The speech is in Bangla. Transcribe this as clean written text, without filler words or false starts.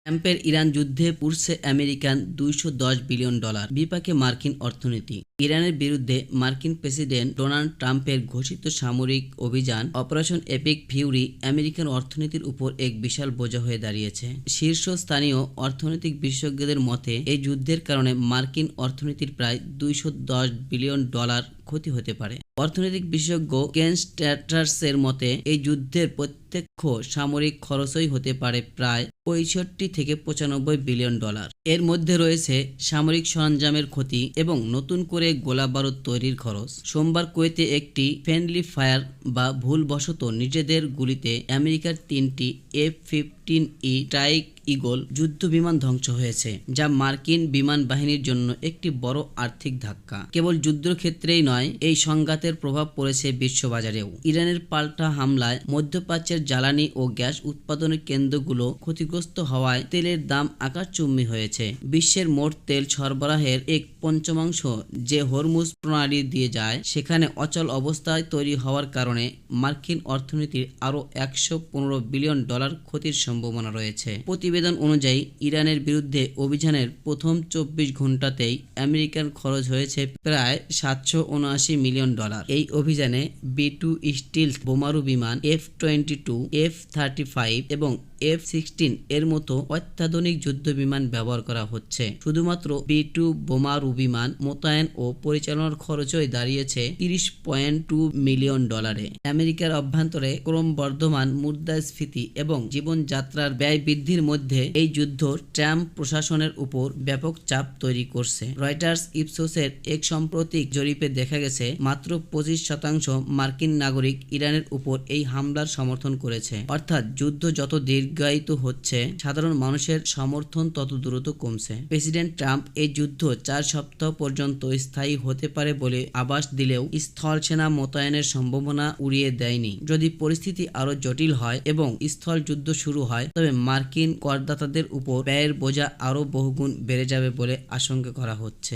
ট্রাম্পের ইরান যুদ্ধে পুড়ছে আমেরিকান $210 বিলিয়ন। বিপাকে মার্কিন অর্থনীতি। ইরানের বিরুদ্ধে মার্কিন প্রেসিডেন্ট ডোনাল্ড ট্রাম্পের ঘোষিত সামরিক অভিযান অপারেশন এপিক ফিউরি আমেরিকান অর্থনীতির উপর এক বিশাল বোঝা হয়ে দাঁড়িয়েছে। শীর্ষস্থানীয় অর্থনৈতিক বিশেষজ্ঞদের মতে এই যুদ্ধের কারণে মার্কিন অর্থনীতির প্রায় $210 বিলিয়ন ক্ষতি হতে পারে। অর্থনৈতিক বিশেষজ্ঞ কেন স্ট্যাটার্সের মতে এই যুদ্ধের প্রত্যক্ষ সামরিক খরচই হতে পারে প্রায় $65 থেকে $95 বিলিয়ন। এর মধ্যে রয়েছে সামরিক সরঞ্জামের ক্ষতি এবং নতুন করে গোলাবারুদ তৈরির খরচ। সোমবার কুয়েতে একটি ফ্রেন্ডলি ফায়ার বা ভুলবশত নিজেদের গুলিতে আমেরিকার 3টি F-15E স্ট্রাইক ঈগল যুদ্ধ বিমান ধ্বংস হয়েছে, যা মার্কিন বিমান বাহিনীর জন্য একটি বড় আর্থিক ধাক্কা। কেবল যুদ্ধক্ষেত্রেই নয়, এই সংঘাতের প্রভাব পড়েছে বিশ্ববাজারেও। ইরানের পাল্টা হামলায় মধ্যপ্রাচ্যের জ্বালানি ও গ্যাস উৎপাদনের কেন্দ্রগুলো ক্ষতিগ্রস্ত হওয়ায় তেলের দাম আকাশচুম্বী হয়েছে। বিশ্বের মোট তেল সরবরাহের 1/5 যে হরমুজ প্রণালী দিয়ে যায়, সেখানে অচল অবস্থায় তৈরি হওয়ার কারণে মার্কিন অর্থনীতির আরও $115 বিলিয়ন ক্ষতির সম্ভাবনা রয়েছে। প্রতিবেদন অনুযায়ী ইরানের বিরুদ্ধে অভিযানের প্রথম 24 ঘন্টাতেই আমেরিকান খরচ হয়েছে প্রায় $779 মিলিয়ন। এই অভিযানে B-2 স্টিলথ বোমারু বিমান, F-22, F-35 এবং F-16 এর মতো অত্যাধুনিক যুদ্ধ বিমান ব্যবহার করা হচ্ছে। শুধুমাত্র B-2 বোমারু বিমান মোতায়েন ও পরিচালনার খরচই দাঁড়িয়েছে $30.2 মিলিয়ন। আমেরিকার অভ্যন্তরে ক্রমবর্ধমান মুদ্রাস্ফীতি এবং জীবনযাত্রার ব্যয় বৃদ্ধির মধ্যে এই যুদ্ধ ট্রাম্প প্রশাসনের উপর ব্যাপক চাপ তৈরি করছে। রয়টার্স ইপসোসের এক সাম্প্রতিক জরিপে দেখা গেছে মাত্র 25% মার্কিন নাগরিক ইরানের উপর এই হামলার সমর্থন করেছে। অর্থাৎ যুদ্ধ যত দীর্ঘায়িত হচ্ছে, সাধারণ মানুষের সমর্থন তত দ্রুত কমছে। প্রেসিডেন্ট ট্রাম্প এই যুদ্ধ 4 সপ্তাহ পর্যন্ত স্থায়ী হতে পারে বলে আভাস দিলেও স্থল সেনা মোতায়েনের সম্ভাবনা উড়িয়ে দেয়নি। যদি পরিস্থিতি আরও জটিল হয় এবং স্থল যুদ্ধ শুরু হয়, তবে মার্কিন করদাতাদের উপর ব্যয়ের বোঝা আরও বহুগুণ বেড়ে যাবে বলে আশঙ্কা করা হচ্ছে।